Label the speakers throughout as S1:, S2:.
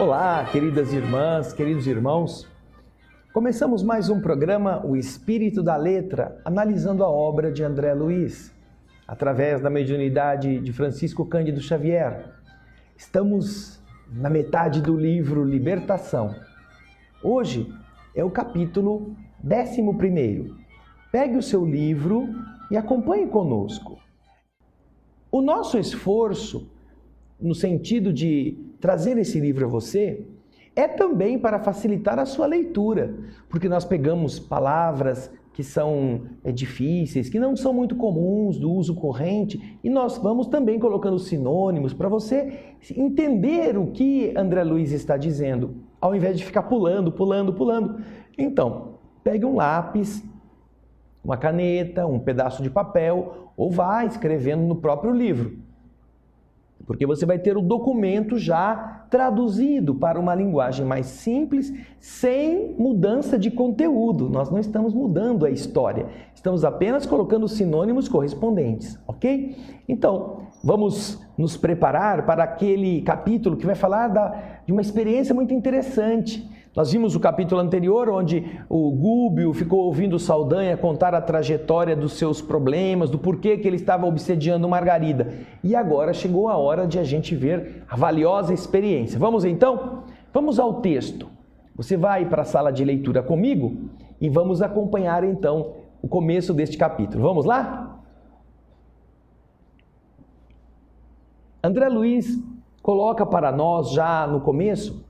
S1: Olá, queridas irmãs, queridos irmãos. Começamos mais um programa, O Espírito da Letra, analisando a obra de André Luiz, através da mediunidade de Francisco Cândido Xavier. Estamos na metade do livro Libertação. Hoje é o capítulo 11º. Pegue o seu livro e acompanhe conosco. O nosso esforço, no sentido de trazer esse livro a você, é também para facilitar a sua leitura, porque nós pegamos palavras que são difíceis, que não são muito comuns do uso corrente, e nós vamos também colocando sinônimos para você entender o que André Luiz está dizendo, ao invés de ficar pulando. Então, pegue um lápis, uma caneta, um pedaço de papel, ou vá escrevendo no próprio livro. Porque você vai ter o documento já traduzido para uma linguagem mais simples, sem mudança de conteúdo. Nós não estamos mudando a história, estamos apenas colocando sinônimos correspondentes, ok? Então, vamos nos preparar para aquele capítulo que vai falar de uma experiência muito interessante. Nós vimos o capítulo anterior, onde o Gúbio ficou ouvindo Saldanha contar a trajetória dos seus problemas, do porquê que ele estava obsediando Margarida. E agora chegou a hora de a gente ver a valiosa experiência. Vamos então? Vamos ao texto. Você vai para a sala de leitura comigo e vamos acompanhar então o começo deste capítulo. Vamos lá? André Luiz coloca para nós já no começo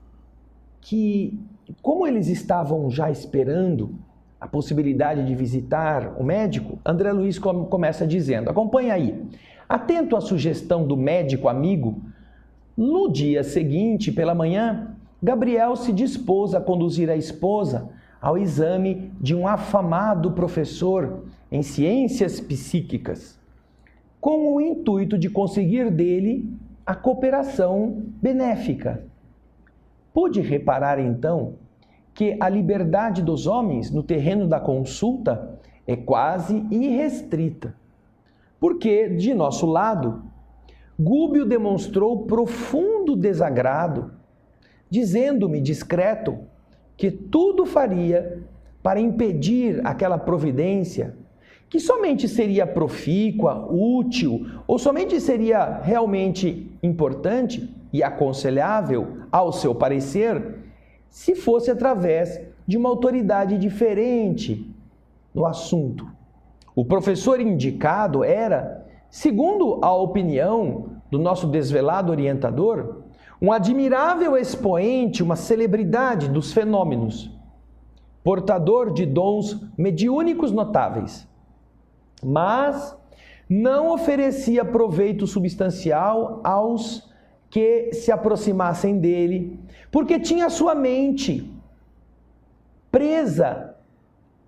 S1: que, como eles estavam já esperando a possibilidade de visitar o médico, André Luiz começa dizendo, acompanha aí, atento à sugestão do médico amigo, no dia seguinte, pela manhã, Gabriel se dispôs a conduzir a esposa ao exame de um afamado professor em ciências psíquicas, com o intuito de conseguir dele a cooperação benéfica. Pude reparar, então, que a liberdade dos homens no terreno da consulta é quase irrestrita, porque, de nosso lado, Gúbio demonstrou profundo desagrado, dizendo-me discreto que tudo faria para impedir aquela providência que somente seria profícua, útil, ou somente seria realmente importante e aconselhável, ao seu parecer, se fosse através de uma autoridade diferente no assunto. O professor indicado era, segundo a opinião do nosso desvelado orientador, um admirável expoente, uma celebridade dos fenômenos, portador de dons mediúnicos notáveis, mas não oferecia proveito substancial aos que se aproximassem dele, porque tinha sua mente presa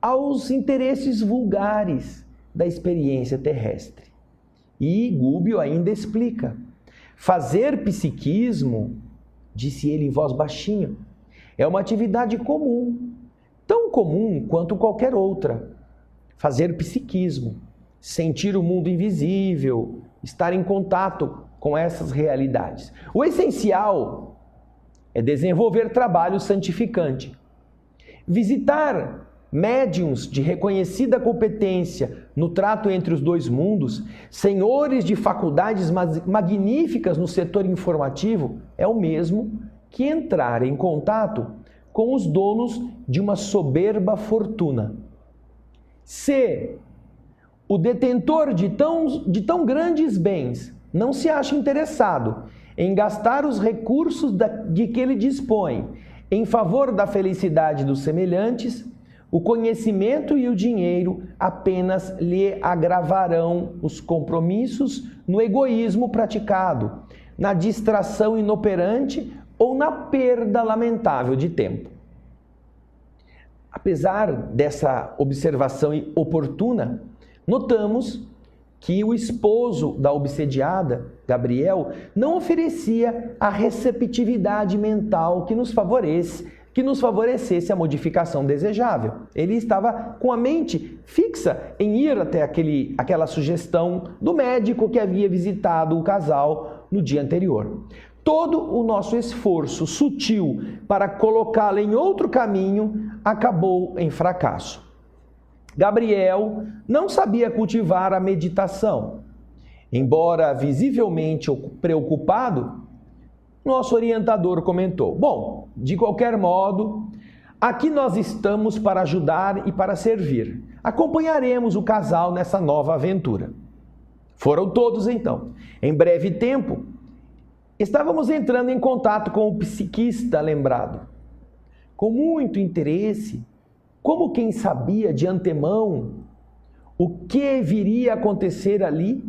S1: aos interesses vulgares da experiência terrestre. E Gúbio ainda explica, fazer psiquismo, disse ele em voz baixinha, é uma atividade comum, tão comum quanto qualquer outra. Fazer psiquismo, sentir o mundo invisível, estar em contato com essas realidades. O essencial é desenvolver trabalho santificante. Visitar médiuns de reconhecida competência no trato entre os dois mundos, senhores de faculdades magníficas no setor informativo, é o mesmo que entrar em contato com os donos de uma soberba fortuna. Se o detentor de tão grandes bens não se acha interessado em gastar os recursos de que ele dispõe em favor da felicidade dos semelhantes, o conhecimento e o dinheiro apenas lhe agravarão os compromissos no egoísmo praticado, na distração inoperante ou na perda lamentável de tempo. Apesar dessa observação oportuna, notamos que o esposo da obsediada, Gabriel, não oferecia a receptividade mental que nos favorecesse a modificação desejável. Ele estava com a mente fixa em ir até aquela sugestão do médico que havia visitado o casal no dia anterior. Todo o nosso esforço sutil para colocá-la em outro caminho acabou em fracasso. Gabriel não sabia cultivar a meditação. Embora visivelmente preocupado, nosso orientador comentou: bom, de qualquer modo, aqui nós estamos para ajudar e para servir. Acompanharemos o casal nessa nova aventura. Foram todos então. Em breve tempo, estávamos entrando em contato com o psiquista lembrado. Com muito interesse, como quem sabia de antemão o que viria a acontecer ali,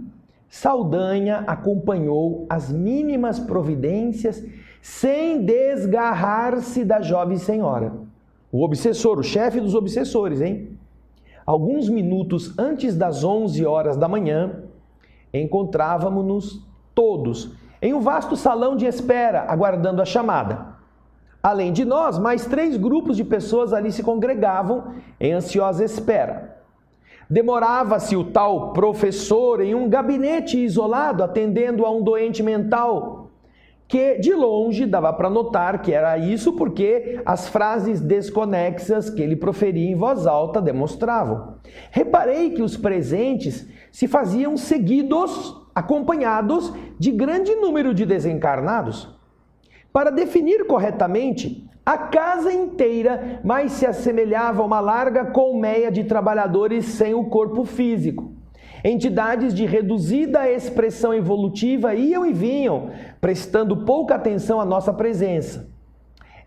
S1: Saldanha acompanhou as mínimas providências sem desgarrar-se da jovem senhora. O obsessor, o chefe dos obsessores, hein? Alguns minutos antes das 11 horas da manhã, encontrávamos-nos todos em um vasto salão de espera, aguardando a chamada. Além de nós, mais 3 grupos de pessoas ali se congregavam em ansiosa espera. Demorava-se o tal professor em um gabinete isolado, atendendo a um doente mental, que de longe dava para notar que era isso porque as frases desconexas que ele proferia em voz alta demonstravam. Reparei que os presentes se faziam seguidos, acompanhados de grande número de desencarnados. Para definir corretamente, a casa inteira mais se assemelhava a uma larga colmeia de trabalhadores sem o corpo físico. Entidades de reduzida expressão evolutiva iam e vinham, prestando pouca atenção à nossa presença.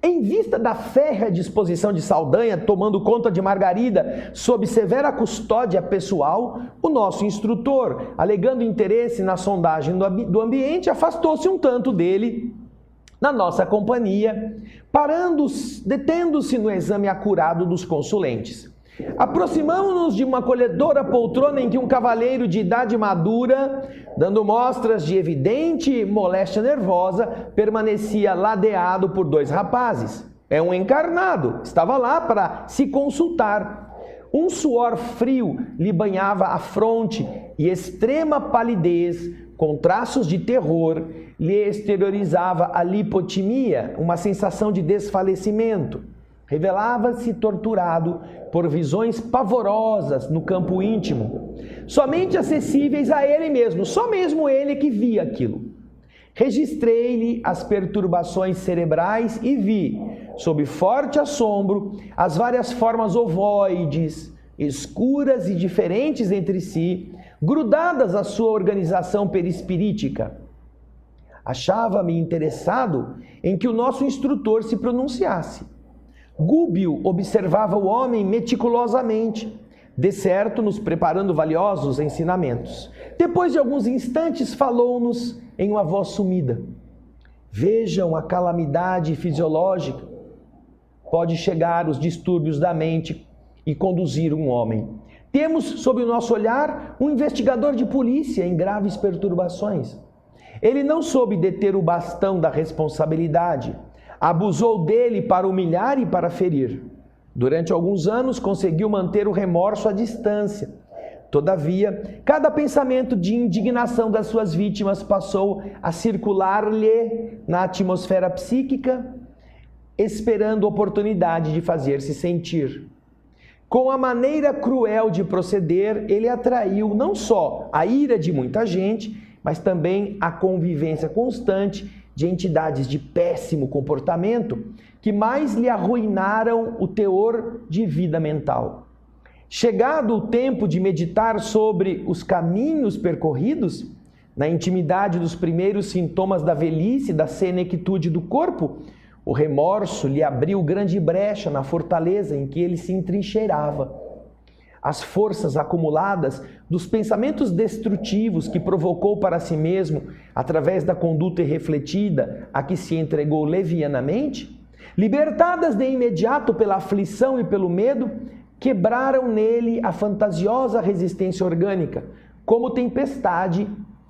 S1: Em vista da férrea disposição de Saldanha, tomando conta de Margarida sob severa custódia pessoal, o nosso instrutor, alegando interesse na sondagem do ambiente, afastou-se um tanto dele, na nossa companhia, detendo-se no exame acurado dos consulentes. Aproximamos-nos de uma acolhedora poltrona em que um cavalheiro de idade madura, dando mostras de evidente moléstia nervosa, permanecia ladeado por 2 rapazes. É um encarnado, estava lá para se consultar. Um suor frio lhe banhava a fronte e extrema palidez, com traços de terror, lhe exteriorizava a lipotimia, uma sensação de desfalecimento. Revelava-se torturado por visões pavorosas no campo íntimo, somente acessíveis a ele mesmo, só mesmo ele que via aquilo. Registrei-lhe as perturbações cerebrais e vi, sob forte assombro, as várias formas ovoides, escuras e diferentes entre si, grudadas à sua organização perispirítica. Achava-me interessado em que o nosso instrutor se pronunciasse. Gúbio observava o homem meticulosamente, de certo nos preparando valiosos ensinamentos. Depois de alguns instantes falou-nos em uma voz sumida. Vejam a calamidade fisiológica. Pode chegar os distúrbios da mente e conduzir um homem. Temos sob o nosso olhar um investigador de polícia em graves perturbações. Ele não soube deter o bastão da responsabilidade. Abusou dele para humilhar e para ferir. Durante alguns anos conseguiu manter o remorso à distância. Todavia, cada pensamento de indignação das suas vítimas passou a circular-lhe na atmosfera psíquica, esperando oportunidade de fazer-se sentir. Com a maneira cruel de proceder, ele atraiu não só a ira de muita gente, mas também a convivência constante de entidades de péssimo comportamento que mais lhe arruinaram o teor de vida mental. Chegado o tempo de meditar sobre os caminhos percorridos, na intimidade dos primeiros sintomas da velhice e da senectude do corpo, o remorso lhe abriu grande brecha na fortaleza em que ele se entrincheirava. As forças acumuladas dos pensamentos destrutivos que provocou para si mesmo através da conduta irrefletida a que se entregou levianamente, libertadas de imediato pela aflição e pelo medo, quebraram nele a fantasiosa resistência orgânica, como tempestade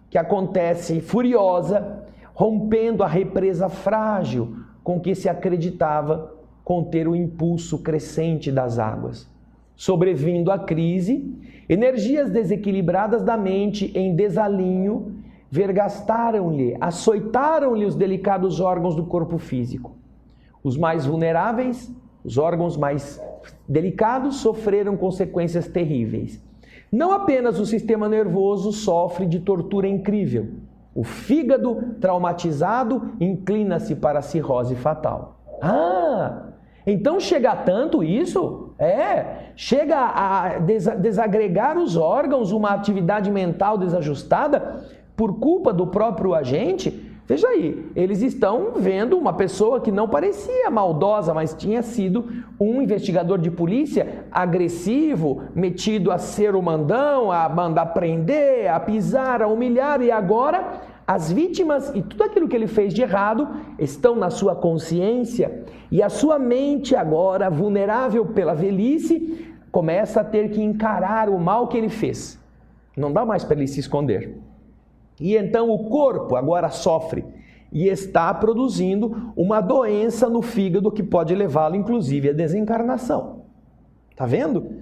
S1: que acontece furiosa, rompendo a represa frágil com que se acreditava conter o impulso crescente das águas. Sobrevindo a crise, energias desequilibradas da mente em desalinho vergastaram-lhe, açoitaram-lhe os delicados órgãos do corpo físico. Os mais vulneráveis, os órgãos mais delicados, sofreram consequências terríveis. Não apenas o sistema nervoso sofre de tortura incrível. O fígado traumatizado inclina-se para a cirrose fatal. Então chega a tanto isso? Chega a desagregar os órgãos, uma atividade mental desajustada por culpa do próprio agente. Veja aí, eles estão vendo uma pessoa que não parecia maldosa, mas tinha sido um investigador de polícia agressivo, metido a ser o mandão, a mandar prender, a pisar, a humilhar, e agora as vítimas e tudo aquilo que ele fez de errado estão na sua consciência, e a sua mente agora, vulnerável pela velhice, começa a ter que encarar o mal que ele fez. Não dá mais para ele se esconder. E então o corpo agora sofre e está produzindo uma doença no fígado que pode levá-lo inclusive à desencarnação. Tá vendo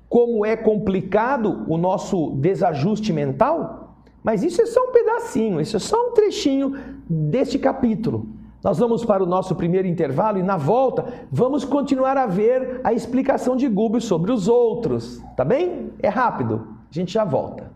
S1: como é complicado o nosso desajuste mental? Mas isso é só um pedacinho, isso é só um trechinho deste capítulo. Nós vamos para o nosso primeiro intervalo e na volta vamos continuar a ver a explicação de Gubbio sobre os outros, tá bem? É rápido, a gente já volta.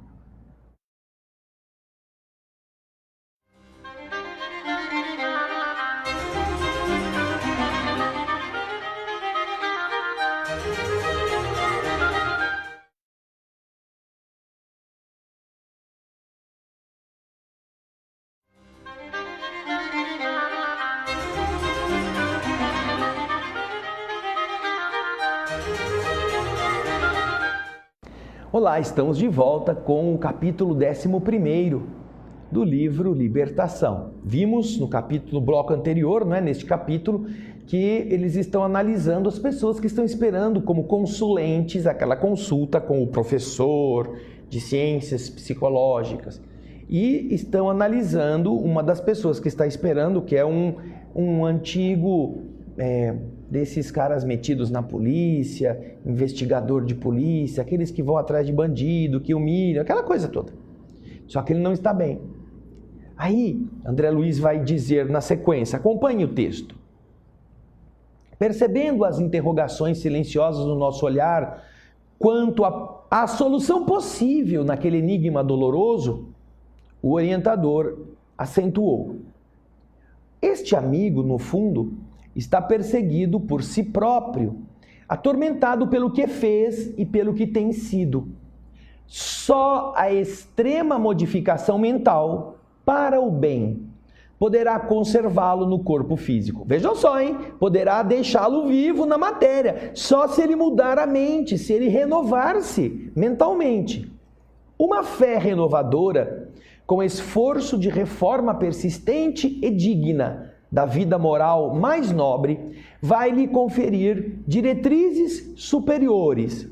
S1: Olá, estamos de volta com o capítulo 11º do livro Libertação. Vimos no bloco anterior, neste capítulo, que eles estão analisando as pessoas que estão esperando como consulentes aquela consulta com o professor de ciências psicológicas. E estão analisando uma das pessoas que está esperando, que é um antigo... desses caras metidos na polícia, investigador de polícia, aqueles que vão atrás de bandido, que humilham, aquela coisa toda. Só que ele não está bem. Aí, André Luiz vai dizer na sequência, acompanhe o texto. Percebendo as interrogações silenciosas no nosso olhar quanto à solução possível naquele enigma doloroso, o orientador acentuou. Este amigo, no fundo, está perseguido por si próprio, atormentado pelo que fez e pelo que tem sido. Só a extrema modificação mental para o bem poderá conservá-lo no corpo físico. Vejam só, poderá deixá-lo vivo na matéria, só se ele mudar a mente, se ele renovar-se mentalmente. Uma fé renovadora, com esforço de reforma persistente e digna, da vida moral mais nobre, vai lhe conferir diretrizes superiores,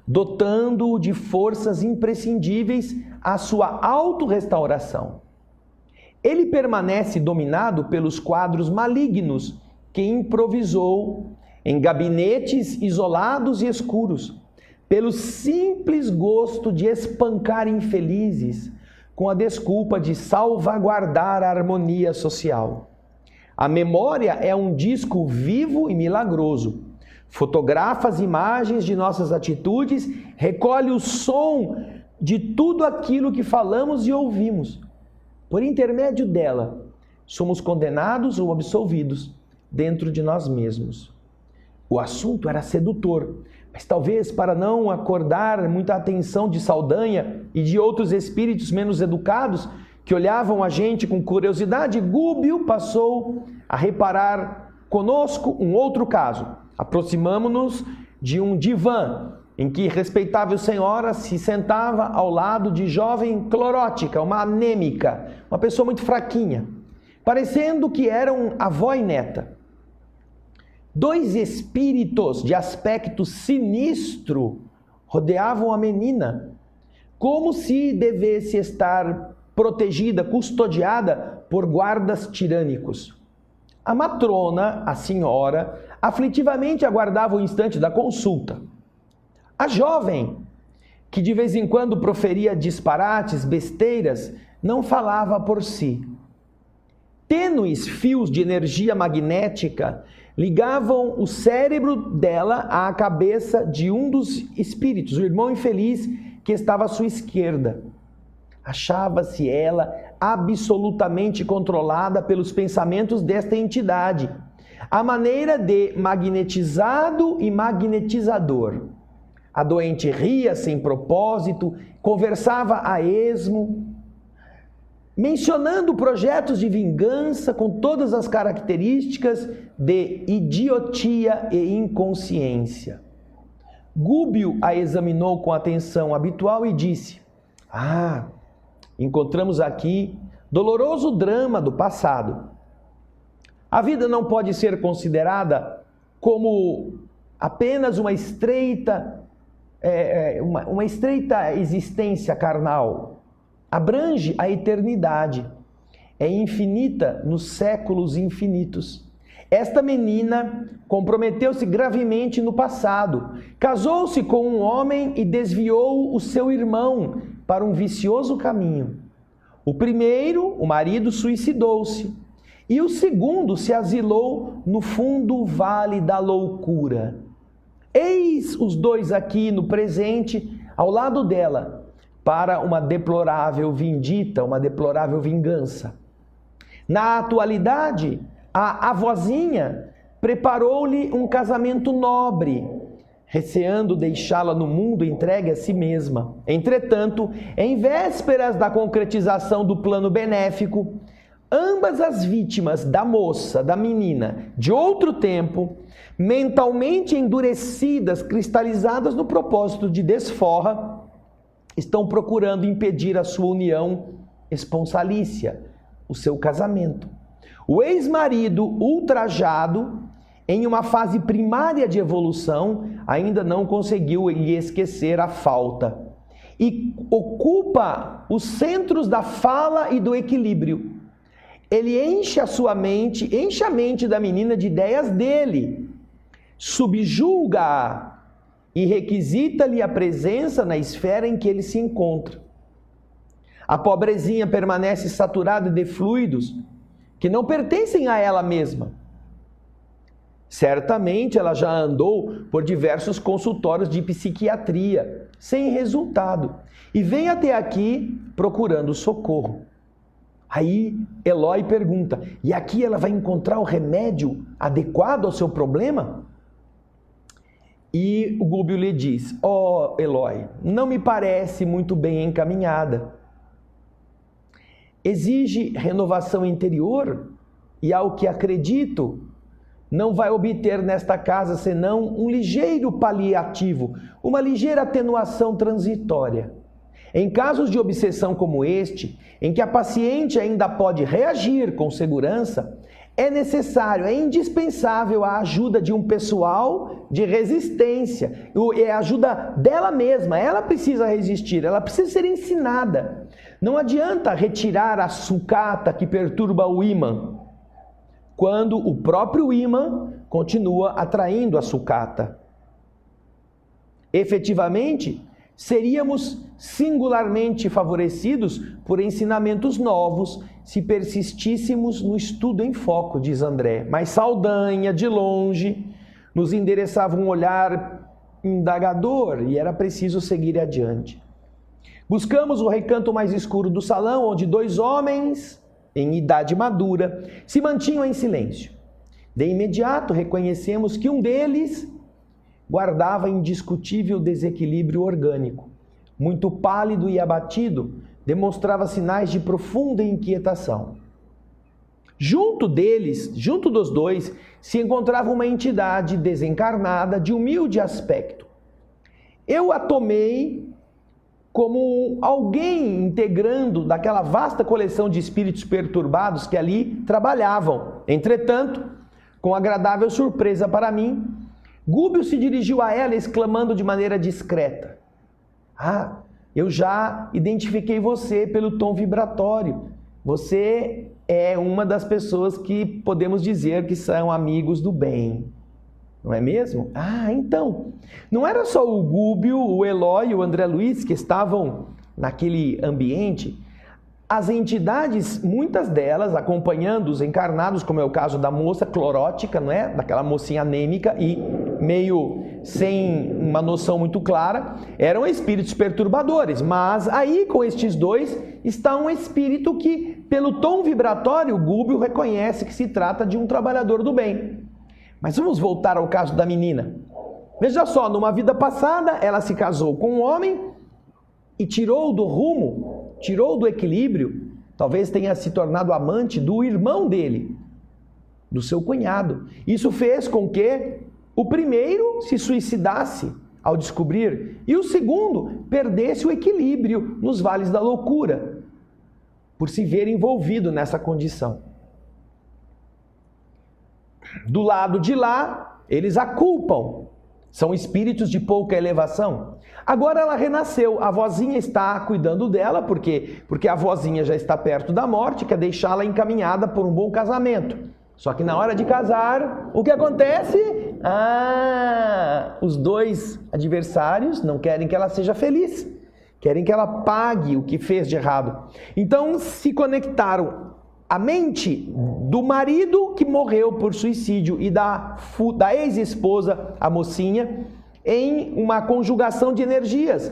S1: dotando-o de forças imprescindíveis à sua autorrestauração. Ele permanece dominado pelos quadros malignos que improvisou em gabinetes isolados e escuros, pelo simples gosto de espancar infelizes, com a desculpa de salvaguardar a harmonia social. A memória é um disco vivo e milagroso. Fotografa as imagens de nossas atitudes, recolhe o som de tudo aquilo que falamos e ouvimos. Por intermédio dela, somos condenados ou absolvidos dentro de nós mesmos. O assunto era sedutor, mas talvez para não acordar muita atenção de Saldanha e de outros espíritos menos educados, que olhavam a gente com curiosidade, Gubbio passou a reparar conosco um outro caso. Aproximamo-nos de um divã, em que respeitável senhora se sentava ao lado de jovem clorótica, uma anêmica, uma pessoa muito fraquinha, parecendo que eram avó e neta. Dois espíritos de aspecto sinistro rodeavam a menina, como se devesse estar protegida, custodiada por guardas tirânicos. A matrona, a senhora, aflitivamente aguardava o instante da consulta. A jovem, que de vez em quando proferia disparates, besteiras, não falava por si. Tênues fios de energia magnética ligavam o cérebro dela à cabeça de um dos espíritos, o irmão infeliz que estava à sua esquerda. Achava-se ela absolutamente controlada pelos pensamentos desta entidade, à maneira de magnetizado e magnetizador. A doente ria sem propósito, conversava a esmo, mencionando projetos de vingança com todas as características de idiotia e inconsciência. Gúbio a examinou com atenção habitual e disse: encontramos aqui doloroso drama do passado. A vida não pode ser considerada como apenas uma estreita existência carnal. Abrange a eternidade, é infinita nos séculos infinitos. Esta menina comprometeu-se gravemente no passado, casou-se com um homem e desviou o seu irmão para um vicioso caminho. O primeiro, o marido, suicidou-se, e o segundo se asilou no fundo vale da loucura. Eis os dois aqui no presente, ao lado dela, para uma deplorável vindita, uma deplorável vingança. Na atualidade, a avózinha preparou-lhe um casamento nobre, receando deixá-la no mundo entregue a si mesma. Entretanto, em vésperas da concretização do plano benéfico, ambas as vítimas da moça, da menina, de outro tempo, mentalmente endurecidas, cristalizadas no propósito de desforra, estão procurando impedir a sua união esponsalícia, o seu casamento. O ex-marido, ultrajado, em uma fase primária de evolução, ainda não conseguiu lhe esquecer a falta e ocupa os centros da fala e do equilíbrio. Ele enche a mente da menina de ideias dele, subjuga-a e requisita-lhe a presença na esfera em que ele se encontra. A pobrezinha permanece saturada de fluidos que não pertencem a ela mesma. Certamente ela já andou por diversos consultórios de psiquiatria, sem resultado, e vem até aqui procurando socorro. Aí Eloy pergunta: e aqui ela vai encontrar o remédio adequado ao seu problema? E o Gúbio lhe diz: Eloy, não me parece muito bem encaminhada. Exige renovação interior e, ao que acredito, não vai obter nesta casa senão um ligeiro paliativo, uma ligeira atenuação transitória. Em casos de obsessão como este, em que a paciente ainda pode reagir com segurança, é necessário, é indispensável a ajuda de um pessoal de resistência, é a ajuda dela mesma, ela precisa resistir, ela precisa ser ensinada. Não adianta retirar a sucata que perturba o ímã, quando o próprio ímã continua atraindo a sucata. Efetivamente, seríamos singularmente favorecidos por ensinamentos novos se persistíssemos no estudo em foco, diz André. Mas Saldanha, de longe, nos endereçava um olhar indagador e era preciso seguir adiante. Buscamos o recanto mais escuro do salão, onde dois homens, em idade madura, se mantinham em silêncio. De imediato reconhecemos que um deles guardava indiscutível desequilíbrio orgânico. Muito pálido e abatido, demonstrava sinais de profunda inquietação. Junto dos dois, se encontrava uma entidade desencarnada de humilde aspecto. Eu a tomei como alguém integrando daquela vasta coleção de espíritos perturbados que ali trabalhavam. Entretanto, com agradável surpresa para mim, Gúbio se dirigiu a ela exclamando de maneira discreta: eu já identifiquei você pelo tom vibratório. Você é uma das pessoas que podemos dizer que são amigos do bem. Não é mesmo? Então, não era só o Gúbio, o Eloy e o André Luiz que estavam naquele ambiente. as entidades, muitas delas acompanhando os encarnados, como é o caso da moça clorótica, não é? Daquela mocinha anêmica e meio sem uma noção muito clara, eram espíritos perturbadores. Mas aí com estes dois está um espírito que, pelo tom vibratório, Gúbio reconhece que se trata de um trabalhador do bem. Mas vamos voltar ao caso da menina. Veja só, numa vida passada ela se casou com um homem e tirou do rumo, tirou do equilíbrio, talvez tenha se tornado amante do irmão dele, do seu cunhado. Isso fez com que o primeiro se suicidasse ao descobrir e o segundo perdesse o equilíbrio nos vales da loucura, por se ver envolvido nessa condição. Do lado de lá, eles a culpam. São espíritos de pouca elevação. Agora ela renasceu, a vozinha está cuidando dela, porque a vozinha já está perto da morte, quer deixá-la encaminhada por um bom casamento. Só que na hora de casar, o que acontece? Os dois adversários não querem que ela seja feliz, querem que ela pague o que fez de errado. Então se conectaram a mente do marido que morreu por suicídio e da ex-esposa, a mocinha, em uma conjugação de energias.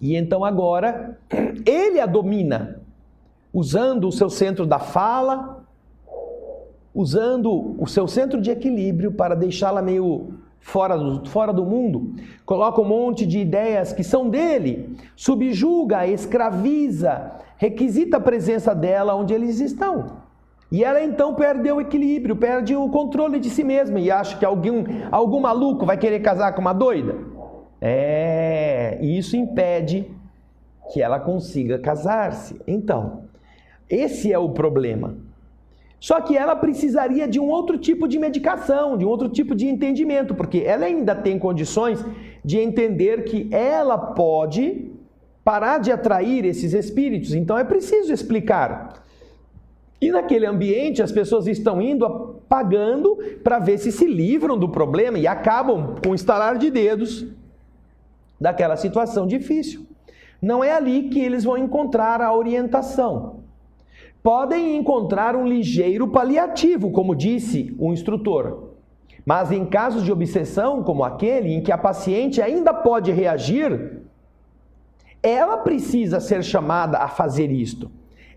S1: E então agora ele a domina, usando o seu centro da fala, usando o seu centro de equilíbrio para deixá-la meio fora do mundo. Coloca um monte de ideias que são dele, subjuga, escraviza, requisita a presença dela onde eles estão. E ela então perde o equilíbrio, perde o controle de si mesma e acha que algum maluco vai querer casar com uma doida. E isso impede que ela consiga casar-se. Então, esse é o problema. Só que ela precisaria de um outro tipo de medicação, de um outro tipo de entendimento, porque ela ainda tem condições de entender que ela pode parar de atrair esses espíritos. Então é preciso explicar. E naquele ambiente as pessoas estão indo pagando para ver se livram do problema e acabam com um estalar de dedos daquela situação difícil. Não é ali que eles vão encontrar a orientação. Podem encontrar um ligeiro paliativo, como disse o instrutor. Mas em casos de obsessão, como aquele, em que a paciente ainda pode reagir, ela precisa ser chamada a fazer isto.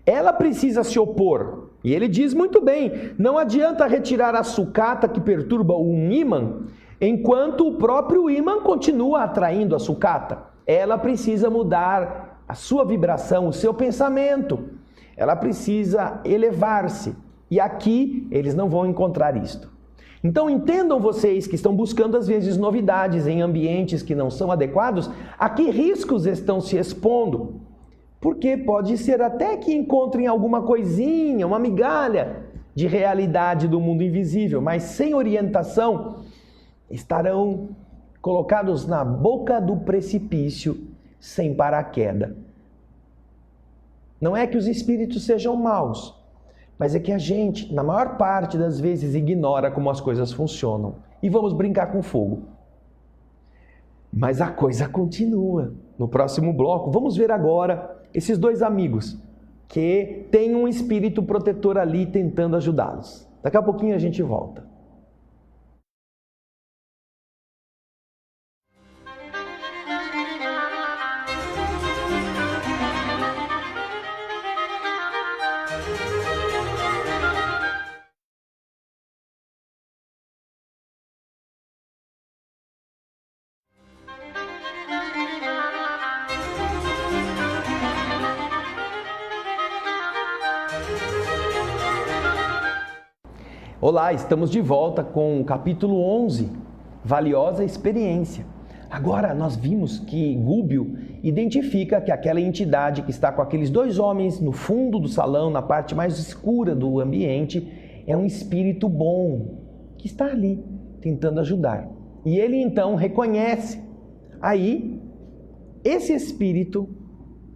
S1: Ela precisa se opor. E ele diz muito bem, não adianta retirar a sucata que perturba um ímã, enquanto o próprio ímã continua atraindo a sucata. Ela precisa mudar a sua vibração, o seu pensamento. Ela precisa elevar-se. E aqui eles não vão encontrar isto. Então entendam vocês que estão buscando às vezes novidades em ambientes que não são adequados, a que riscos estão se expondo. Porque pode ser até que encontrem alguma coisinha, uma migalha de realidade do mundo invisível, mas sem orientação estarão colocados na boca do precipício sem paraquedas. Não é que os espíritos sejam maus, mas é que a gente, na maior parte das vezes, ignora como as coisas funcionam. E vamos brincar com fogo. Mas a coisa continua. No próximo bloco, vamos ver agora esses dois amigos que têm um espírito protetor ali tentando ajudá-los. Daqui a pouquinho a gente volta. Olá, estamos de volta com o capítulo 11, Valiosa Experiência. Agora nós vimos que Gúbio identifica que aquela entidade que está com aqueles dois homens no fundo do salão, na parte mais escura do ambiente, é um espírito bom que está ali tentando ajudar. E ele então reconhece. Aí, esse espírito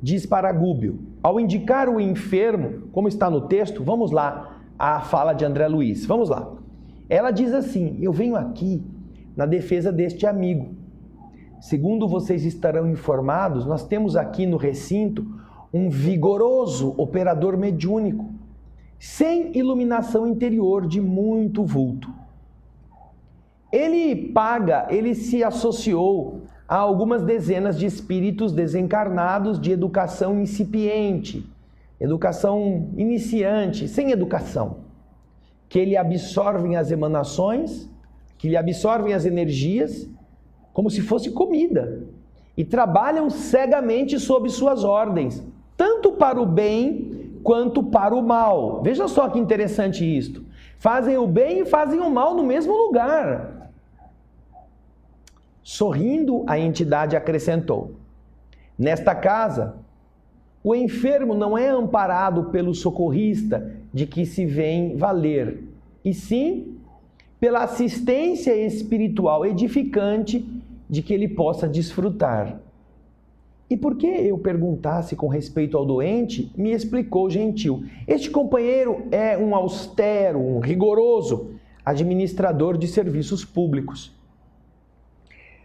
S1: diz para Gúbio, ao indicar o enfermo, como está no texto, vamos lá, a fala de André Luiz. Vamos lá. Ela diz assim, eu venho aqui na defesa deste amigo. Segundo vocês estarão informados, nós temos aqui no recinto um vigoroso operador mediúnico, sem iluminação interior de muito vulto. Ele se associou a algumas dezenas de espíritos desencarnados de educação incipiente, educação iniciante, sem educação, que lhe absorvem as emanações, que lhe absorvem as energias, como se fosse comida, e trabalham cegamente sob suas ordens, tanto para o bem quanto para o mal. Veja só que interessante isto. Fazem o bem e fazem o mal no mesmo lugar. Sorrindo, a entidade acrescentou: nesta casa, o enfermo não é amparado pelo socorrista de que se vem valer, e sim pela assistência espiritual edificante de que ele possa desfrutar. E por que eu perguntasse com respeito ao doente, me explicou Gentil: este companheiro é um austero, um rigoroso administrador de serviços públicos.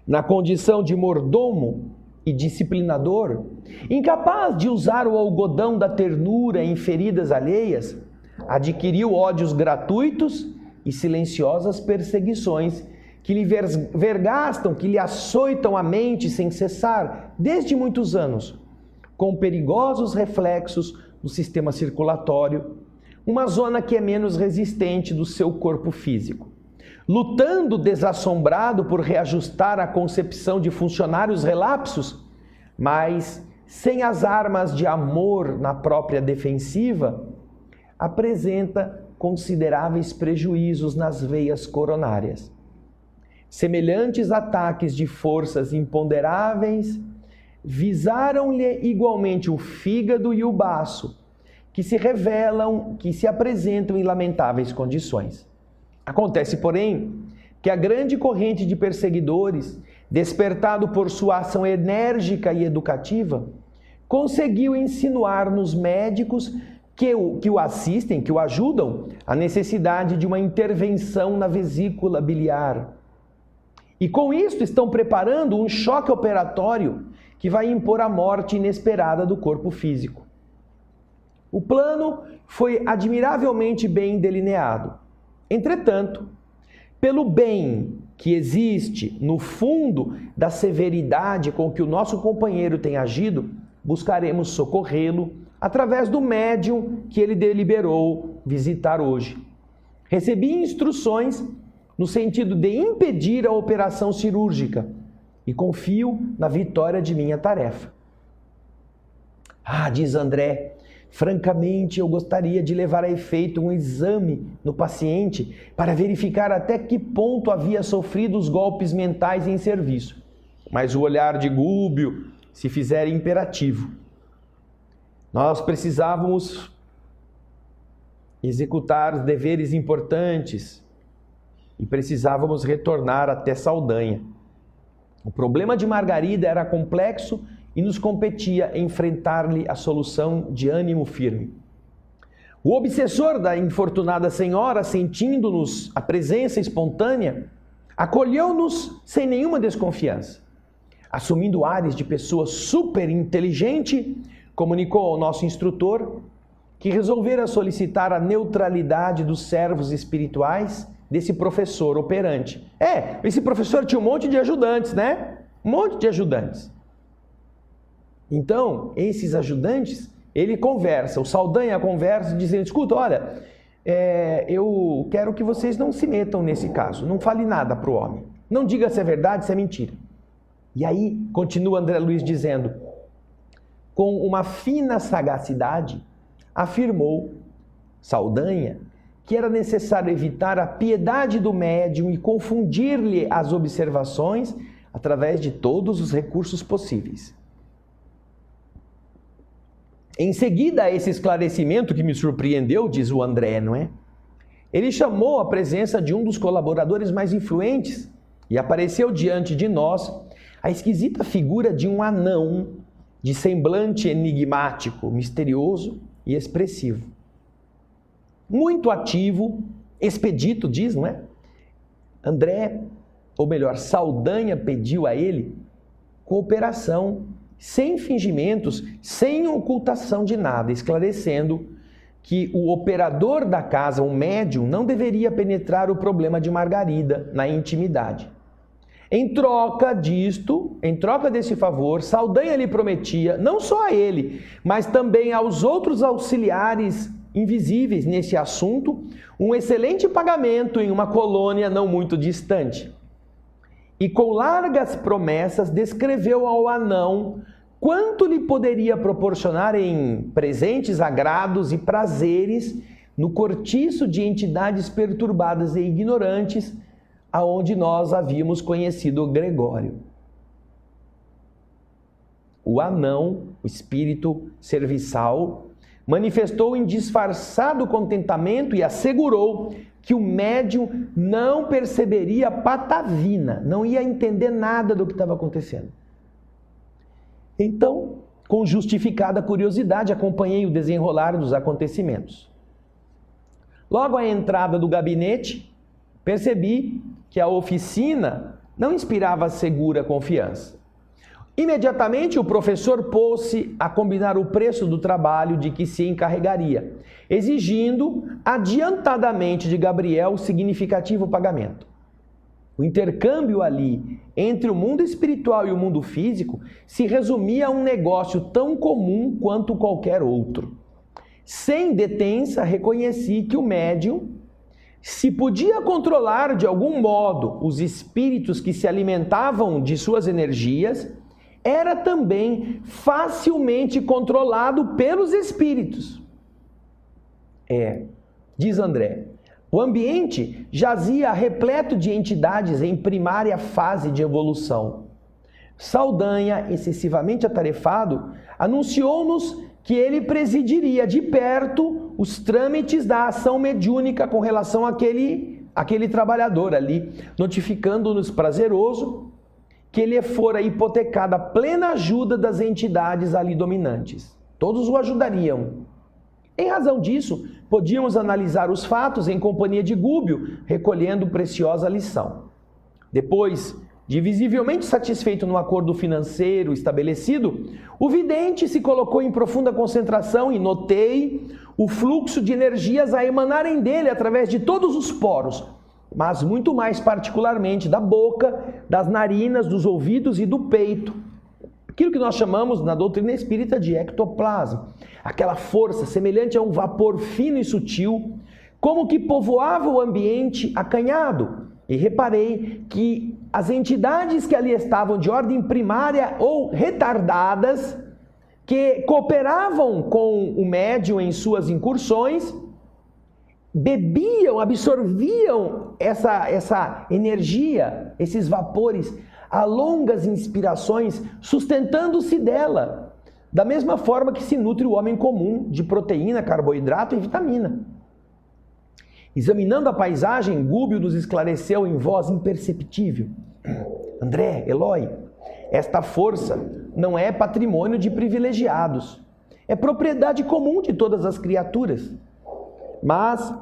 S1: Na condição de mordomo e disciplinador, incapaz de usar o algodão da ternura em feridas alheias, adquiriu ódios gratuitos e silenciosas perseguições que lhe vergastam, que lhe açoitam a mente sem cessar desde muitos anos, com perigosos reflexos no sistema circulatório, uma zona que é menos resistente do seu corpo físico. Lutando desassombrado por reajustar a concepção de funcionários relapsos, mas sem as armas de amor na própria defensiva, apresenta consideráveis prejuízos nas veias coronárias. Semelhantes ataques de forças imponderáveis visaram-lhe igualmente o fígado e o baço, que se apresentam em lamentáveis condições. Acontece, porém, que a grande corrente de perseguidores, despertado por sua ação enérgica e educativa, conseguiu insinuar nos médicos que o assistem, que o ajudam, a necessidade de uma intervenção na vesícula biliar. E com isto estão preparando um choque operatório que vai impor a morte inesperada do corpo físico. O plano foi admiravelmente bem delineado. Entretanto, pelo bem que existe no fundo da severidade com que o nosso companheiro tem agido, buscaremos socorrê-lo através do médium que ele deliberou visitar hoje. Recebi instruções no sentido de impedir a operação cirúrgica e confio na vitória de minha tarefa. Diz André, francamente eu gostaria de levar a efeito um exame no paciente para verificar até que ponto havia sofrido os golpes mentais em serviço. Mas o olhar de Gúbio se fizera imperativo. Nós precisávamos executar os deveres importantes e precisávamos retornar até Saldanha. O problema de Margarida era complexo e nos competia enfrentar-lhe a solução de ânimo firme. O obsessor da infortunada senhora, sentindo-nos a presença espontânea, acolheu-nos sem nenhuma desconfiança. Assumindo ares de pessoa super inteligente, comunicou ao nosso instrutor que resolvera solicitar a neutralidade dos servos espirituais desse professor operante. Esse professor tinha um monte de ajudantes, né? Um monte de ajudantes. Então, esses ajudantes, o Saldanha conversa, dizendo: escuta, olha, eu quero que vocês não se metam nesse caso, não fale nada para o homem. Não diga se é verdade, se é mentira. E aí, continua André Luiz dizendo, com uma fina sagacidade, afirmou Saldanha que era necessário evitar a piedade do médium e confundir-lhe as observações através de todos os recursos possíveis. Em seguida a esse esclarecimento que me surpreendeu, diz o André, não é? Ele chamou a presença de um dos colaboradores mais influentes e apareceu diante de nós a esquisita figura de um anão de semblante enigmático, misterioso e expressivo. Muito ativo, expedito, diz, não é? Saldanha pediu a ele cooperação sem fingimentos, sem ocultação de nada, esclarecendo que o operador da casa, o médium, não deveria penetrar o problema de Margarida na intimidade. Em troca desse favor, Saldanha lhe prometia, não só a ele, mas também aos outros auxiliares invisíveis nesse assunto, um excelente pagamento em uma colônia não muito distante. E com largas promessas descreveu ao anão quanto lhe poderia proporcionar em presentes, agrados e prazeres no cortiço de entidades perturbadas e ignorantes, aonde nós havíamos conhecido Gregório. O anão, o espírito serviçal, manifestou em disfarçado contentamento e assegurou que o médium não perceberia patavina, não ia entender nada do que estava acontecendo. Então, com justificada curiosidade, acompanhei o desenrolar dos acontecimentos. Logo à entrada do gabinete, percebi que a oficina não inspirava segura confiança. Imediatamente o professor pôs-se a combinar o preço do trabalho de que se encarregaria, exigindo adiantadamente de Gabriel o significativo pagamento. O intercâmbio ali entre o mundo espiritual e o mundo físico se resumia a um negócio tão comum quanto qualquer outro. Sem detença, reconheci que o médium, se podia controlar de algum modo os espíritos que se alimentavam de suas energias, era também facilmente controlado pelos espíritos. Diz André, o ambiente jazia repleto de entidades em primária fase de evolução. Saldanha, excessivamente atarefado, anunciou-nos que ele presidiria de perto os trâmites da ação mediúnica com relação àquele trabalhador ali, notificando-nos prazeroso que lhe fora hipotecada a plena ajuda das entidades ali dominantes. Todos o ajudariam. Em razão disso, podíamos analisar os fatos em companhia de Gúbio, recolhendo preciosa lição. Depois de visivelmente satisfeito no acordo financeiro estabelecido, o vidente se colocou em profunda concentração e notei o fluxo de energias a emanarem dele através de todos os poros, mas muito mais particularmente da boca, das narinas, dos ouvidos e do peito. Aquilo que nós chamamos na doutrina espírita de ectoplasma, aquela força semelhante a um vapor fino e sutil, como que povoava o ambiente acanhado. E reparei que as entidades que ali estavam de ordem primária ou retardadas, que cooperavam com o médium em suas incursões, bebiam, absorviam essa energia, esses vapores, a longas inspirações, sustentando-se dela, da mesma forma que se nutre o homem comum de proteína, carboidrato e vitamina. Examinando a paisagem, Gúbio nos esclareceu em voz imperceptível: André, Eloy, esta força não é patrimônio de privilegiados, é propriedade comum de todas as criaturas, mas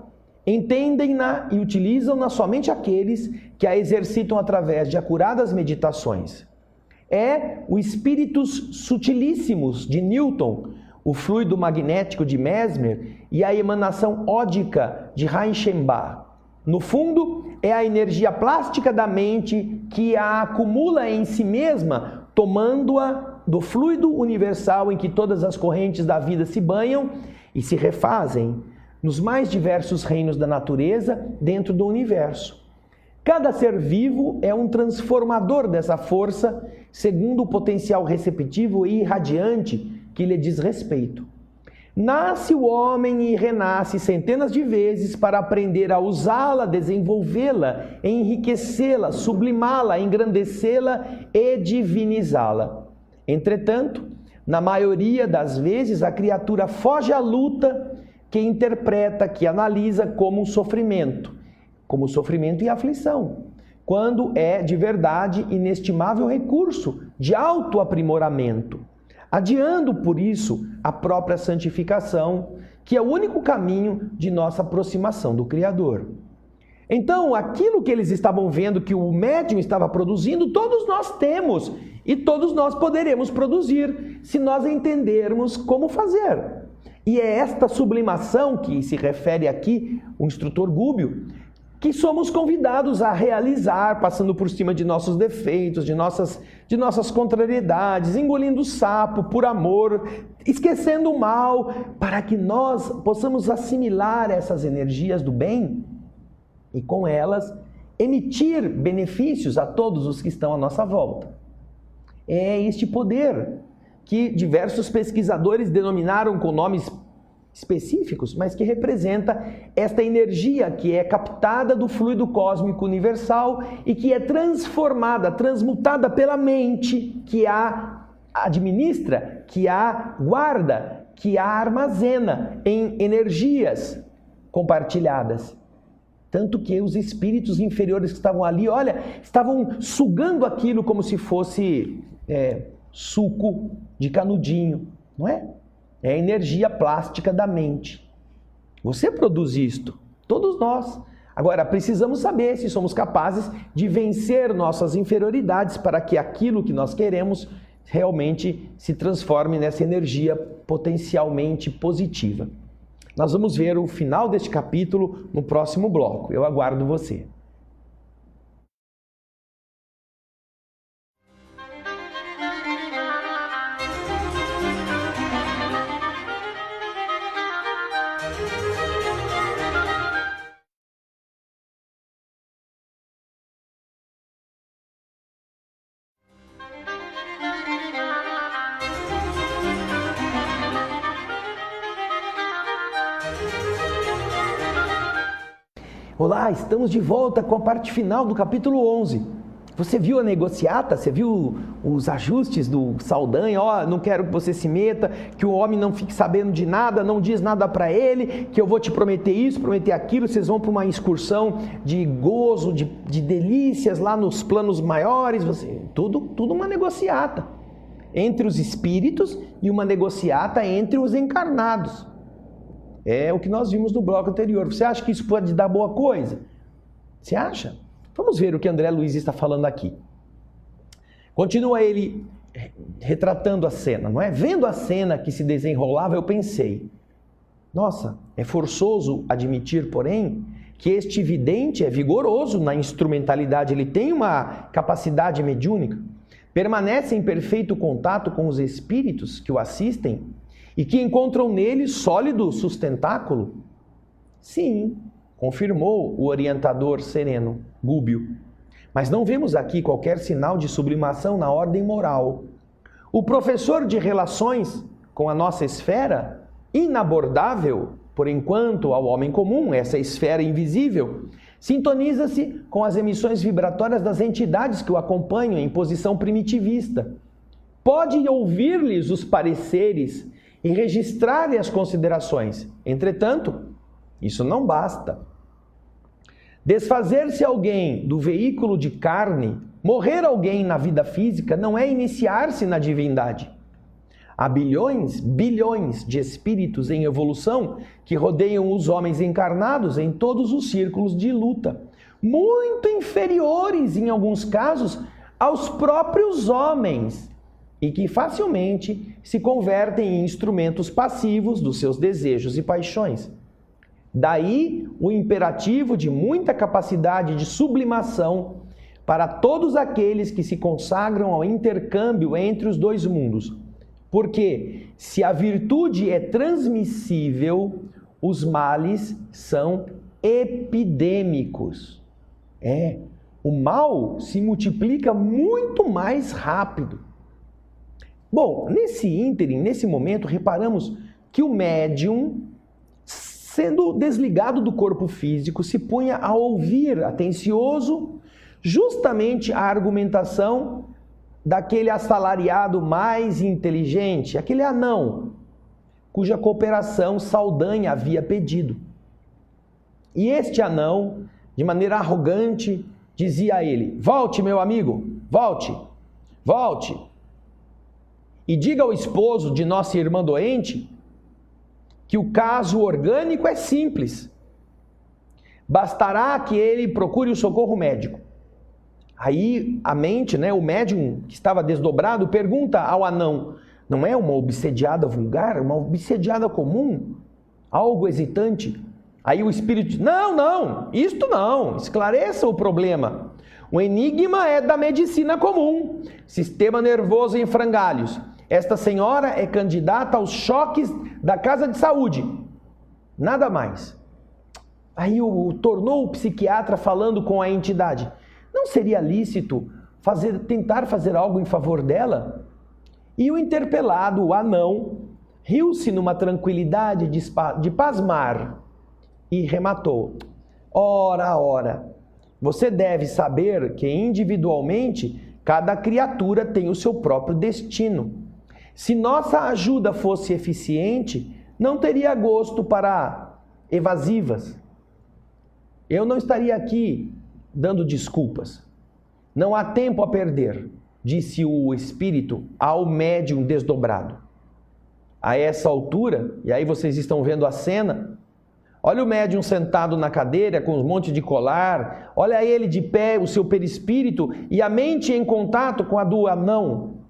S1: entendem-na e utilizam-na somente aqueles que a exercitam através de acuradas meditações. É o espíritos sutilíssimos de Newton, o fluido magnético de Mesmer e a emanação ódica de Reichenbach. No fundo, é a energia plástica da mente que a acumula em si mesma, tomando-a do fluido universal em que todas as correntes da vida se banham e se refazem nos mais diversos reinos da natureza dentro do universo. Cada ser vivo é um transformador dessa força, segundo o potencial receptivo e irradiante que lhe diz respeito. Nasce o homem e renasce centenas de vezes para aprender a usá-la, desenvolvê-la, enriquecê-la, sublimá-la, engrandecê-la e divinizá-la. Entretanto, na maioria das vezes, a criatura foge à luta que interpreta, que analisa como sofrimento e aflição, quando é de verdade inestimável recurso de autoaprimoramento, adiando por isso a própria santificação, que é o único caminho de nossa aproximação do Criador. Então, aquilo que eles estavam vendo que o médium estava produzindo, todos nós temos, E todos nós poderemos produzir, se nós entendermos como fazer. E é esta sublimação que se refere aqui o instrutor Gubbio, que somos convidados a realizar, passando por cima de nossos defeitos, de nossas contrariedades, engolindo o sapo por amor, esquecendo o mal, para que nós possamos assimilar essas energias do bem e com elas emitir benefícios a todos os que estão à nossa volta. É este poder que diversos pesquisadores denominaram com nomes específicos, mas que representa esta energia que é captada do fluido cósmico universal e que é transformada, transmutada pela mente que a administra, que a guarda, que a armazena em energias compartilhadas. Tanto que os espíritos inferiores que estavam ali, estavam sugando aquilo como se fosse suco de canudinho, não é? É a energia plástica da mente. Você produz isto, todos nós. Agora, precisamos saber se somos capazes de vencer nossas inferioridades para que aquilo que nós queremos realmente se transforme nessa energia potencialmente positiva. Nós vamos ver o final deste capítulo no próximo bloco. Eu aguardo você. Olá, estamos de volta com a parte final do capítulo 11. Você viu a negociata? Você viu os ajustes do Saldanha? Não quero que você se meta, que o homem não fique sabendo de nada, não diz nada para ele, que eu vou te prometer isso, prometer aquilo, vocês vão para uma excursão de gozo, de delícias lá nos planos maiores, tudo uma negociata entre os espíritos e uma negociata entre os encarnados. É o que nós vimos no bloco anterior. Você acha que isso pode dar boa coisa? Você acha? Vamos ver o que André Luiz está falando aqui. Continua ele retratando a cena, não é? Vendo a cena que se desenrolava, eu pensei, nossa, é forçoso admitir, porém, que este vidente é vigoroso na instrumentalidade, ele tem uma capacidade mediúnica, permanece em perfeito contato com os espíritos que o assistem e que encontram nele sólido sustentáculo? Sim, confirmou o orientador sereno, Gubbio. Mas não vemos aqui qualquer sinal de sublimação na ordem moral. O professor de relações com a nossa esfera, inabordável, por enquanto, ao homem comum, essa esfera invisível, sintoniza-se com as emissões vibratórias das entidades que o acompanham em posição primitivista. Pode ouvir-lhes os pareceres e registrar-lhe as considerações. Entretanto, isso não basta. Desfazer-se alguém do veículo de carne, morrer alguém na vida física, não é iniciar-se na divindade. Há bilhões de espíritos em evolução que rodeiam os homens encarnados em todos os círculos de luta, muito inferiores, em alguns casos, aos próprios homens, e que facilmente se convertem em instrumentos passivos dos seus desejos e paixões. Daí o imperativo de muita capacidade de sublimação para todos aqueles que se consagram ao intercâmbio entre os dois mundos. Porque se a virtude é transmissível, os males são epidêmicos. O mal se multiplica muito mais rápido. Bom, nesse momento, reparamos que o médium, sendo desligado do corpo físico, se punha a ouvir, atencioso, justamente a argumentação daquele assalariado mais inteligente, aquele anão, cuja cooperação Saldanha havia pedido. E este anão, de maneira arrogante, dizia a ele: volte, meu amigo, volte, volte. E diga ao esposo de nossa irmã doente que o caso orgânico é simples. Bastará que ele procure o socorro médico. Aí a mente, o médium que estava desdobrado, pergunta ao anão: não é uma obsediada vulgar? Uma obsediada comum? Algo hesitante? Aí o espírito diz: não, isto não, esclareça o problema. O enigma é da medicina comum, sistema nervoso em frangalhos. Esta senhora é candidata aos choques da casa de saúde, nada mais. Aí tornou o psiquiatra falando com a entidade: não seria lícito tentar fazer algo em favor dela? E o interpelado, o anão, riu-se numa tranquilidade de pasmar e rematou: ora, você deve saber que individualmente cada criatura tem o seu próprio destino. Se nossa ajuda fosse eficiente, não teria gosto para evasivas. Eu não estaria aqui dando desculpas. Não há tempo a perder, disse o espírito ao médium desdobrado. A essa altura, e aí vocês estão vendo a cena, olha o médium sentado na cadeira com um monte de colar, olha ele de pé, o seu perispírito e a mente em contato com a do anão.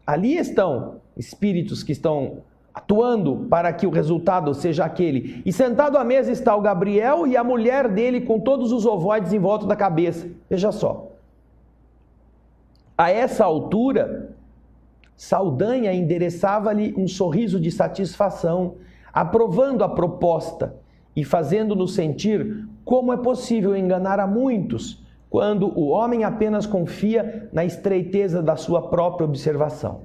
S1: Ali estão espíritos que estão atuando para que o resultado seja aquele. E sentado à mesa está o Gabriel e a mulher dele com todos os ovoides em volta da cabeça. Veja só. A essa altura, Saldanha endereçava-lhe um sorriso de satisfação, aprovando a proposta e fazendo-nos sentir como é possível enganar a muitos quando o homem apenas confia na estreiteza da sua própria observação.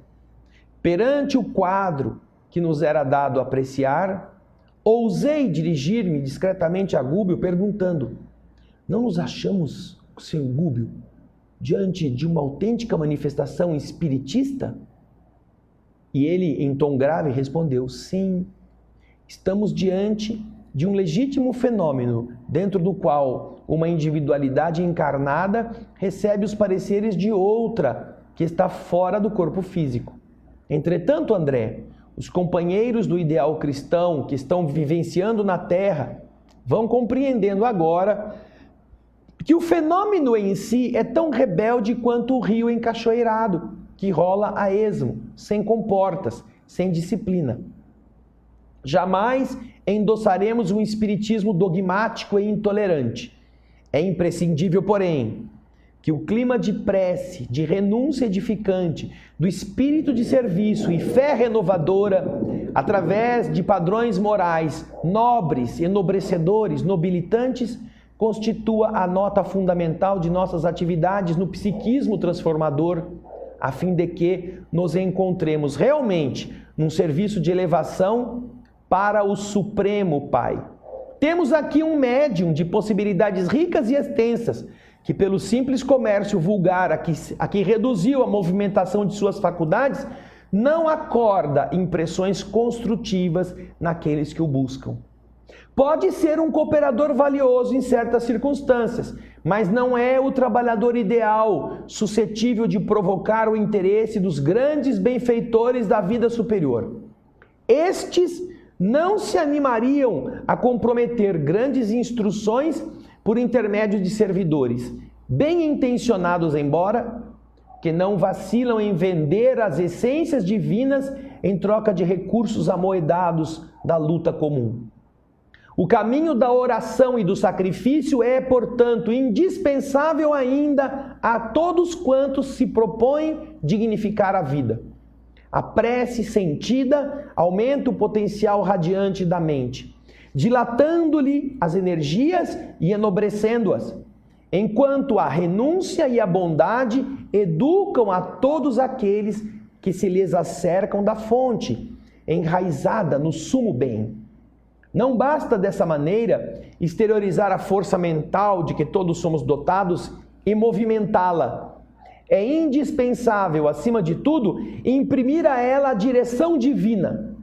S1: Perante o quadro que nos era dado apreciar, ousei dirigir-me discretamente a Gúbio, perguntando: não nos achamos, Sr. Gúbio, diante de uma autêntica manifestação espiritista? E ele, em tom grave, respondeu: sim, estamos diante de um legítimo fenômeno, dentro do qual uma individualidade encarnada recebe os pareceres de outra que está fora do corpo físico. Entretanto, André, os companheiros do ideal cristão que estão vivenciando na Terra vão compreendendo agora que o fenômeno em si é tão rebelde quanto o rio encachoeirado, que rola a esmo, sem comportas, sem disciplina. Jamais endossaremos um espiritismo dogmático e intolerante. É imprescindível, porém, que o clima de prece, de renúncia edificante, do espírito de serviço e fé renovadora, através de padrões morais nobres, enobrecedores, nobilitantes, constitua a nota fundamental de nossas atividades no psiquismo transformador, a fim de que nos encontremos realmente num serviço de elevação para o Supremo Pai. Temos aqui um médium de possibilidades ricas e extensas, que pelo simples comércio vulgar a que reduziu a movimentação de suas faculdades, não acorda impressões construtivas naqueles que o buscam. Pode ser um cooperador valioso em certas circunstâncias, mas não é o trabalhador ideal, suscetível de provocar o interesse dos grandes benfeitores da vida superior. Estes não se animariam a comprometer grandes instruções por intermédio de servidores, bem intencionados embora, que não vacilam em vender as essências divinas em troca de recursos amoedados da luta comum. O caminho da oração e do sacrifício é, portanto, indispensável ainda a todos quantos se propõem dignificar a vida. A prece sentida aumenta o potencial radiante da mente, dilatando-lhe as energias e enobrecendo-as, enquanto a renúncia e a bondade educam a todos aqueles que se lhes acercam da fonte, enraizada no sumo bem. Não basta dessa maneira exteriorizar a força mental de que todos somos dotados e movimentá-la. É indispensável, acima de tudo, imprimir a ela a direção divina.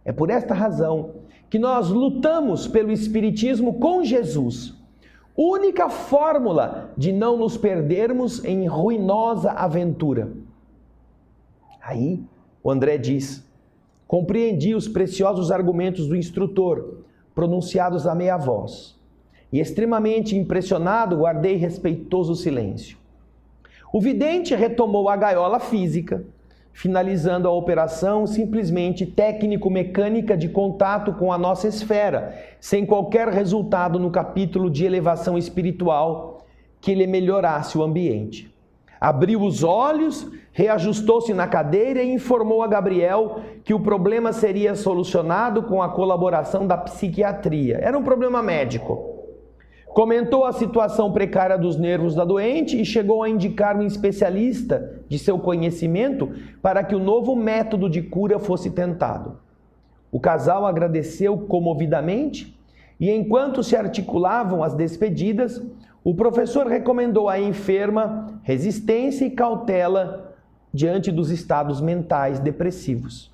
S1: É por esta razão que nós lutamos pelo Espiritismo com Jesus, única fórmula de não nos perdermos em ruinosa aventura. Aí o André diz: compreendi os preciosos argumentos do instrutor, pronunciados a meia voz, e extremamente impressionado guardei respeitoso silêncio. O vidente retomou a gaiola física, finalizando a operação simplesmente técnico-mecânica de contato com a nossa esfera, sem qualquer resultado no capítulo de elevação espiritual que lhe melhorasse o ambiente. Abriu os olhos, reajustou-se na cadeira e informou a Gabriel que o problema seria solucionado com a colaboração da psiquiatria. Era um problema médico. Comentou a situação precária dos nervos da doente e chegou a indicar um especialista de seu conhecimento para que o novo método de cura fosse tentado. O casal agradeceu comovidamente e, enquanto se articulavam as despedidas, o professor recomendou à enferma resistência e cautela diante dos estados mentais depressivos.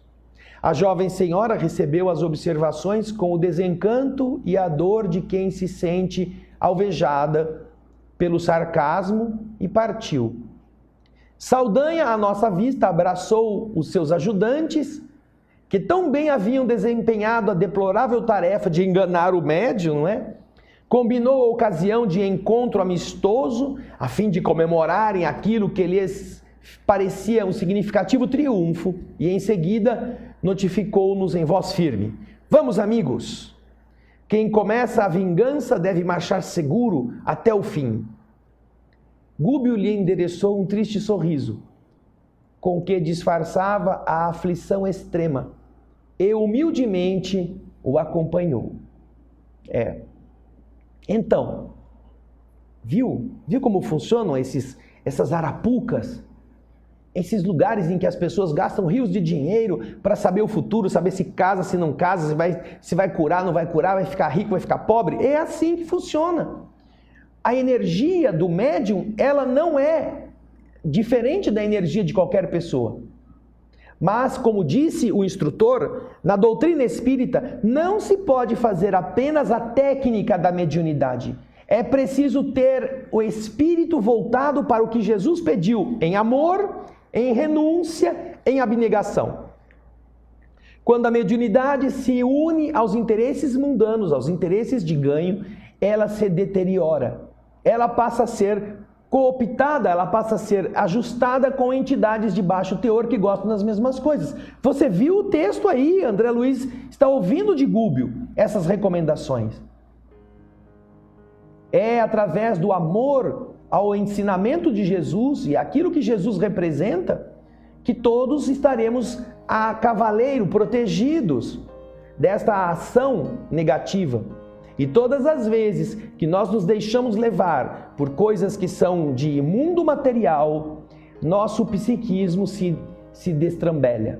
S1: A jovem senhora recebeu as observações com o desencanto e a dor de quem se sente alvejada pelo sarcasmo e partiu. Saldanha, à nossa vista, abraçou os seus ajudantes, que tão bem haviam desempenhado a deplorável tarefa de enganar o médium, não é? Combinou a ocasião de encontro amistoso, a fim de comemorarem aquilo que lhes parecia um significativo triunfo, e em seguida notificou-nos em voz firme: vamos, amigos! Quem começa a vingança deve marchar seguro até o fim. Gúbio lhe endereçou um triste sorriso, com que disfarçava a aflição extrema, e humildemente o acompanhou. Então, viu como funcionam essas arapucas? Esses lugares em que as pessoas gastam rios de dinheiro para saber o futuro, saber se casa, se não casa, se vai curar, não vai curar, vai ficar rico, vai ficar pobre. É assim que funciona. A energia do médium, ela não é diferente da energia de qualquer pessoa. Mas, como disse o instrutor, na doutrina espírita não se pode fazer apenas a técnica da mediunidade. É preciso ter o espírito voltado para o que Jesus pediu, em amor, em renúncia, em abnegação. Quando a mediunidade se une aos interesses mundanos, aos interesses de ganho, ela se deteriora. Ela passa a ser cooptada, ela passa a ser ajustada com entidades de baixo teor que gostam das mesmas coisas. Você viu o texto aí, André Luiz está ouvindo de Gúbio essas recomendações. É através do amor ao ensinamento de Jesus e aquilo que Jesus representa, que todos estaremos a cavaleiro, protegidos desta ação negativa. E todas as vezes que nós nos deixamos levar por coisas que são de mundo material, nosso psiquismo se destrambelha.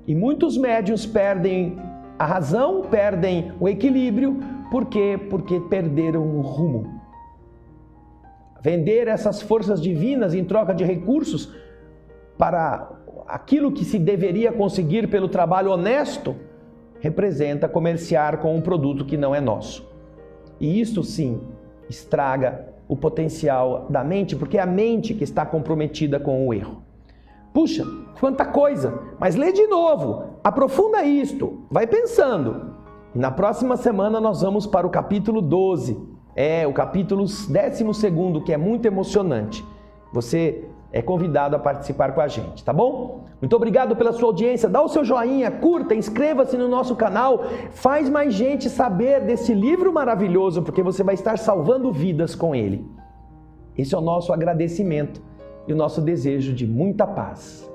S1: E muitos médiuns perdem a razão, perdem o equilíbrio, por quê? Porque perderam o rumo. Vender essas forças divinas em troca de recursos para aquilo que se deveria conseguir pelo trabalho honesto, representa comerciar com um produto que não é nosso. E isso sim estraga o potencial da mente, porque é a mente que está comprometida com o erro. Puxa, quanta coisa! Mas lê de novo, aprofunda isto, vai pensando. E na próxima semana nós vamos para o capítulo 12. O capítulo 12º, que é muito emocionante. Você é convidado a participar com a gente, tá bom? Muito obrigado pela sua audiência. Dá o seu joinha, curta, inscreva-se no nosso canal. Faz mais gente saber desse livro maravilhoso, porque você vai estar salvando vidas com ele. Esse é o nosso agradecimento e o nosso desejo de muita paz.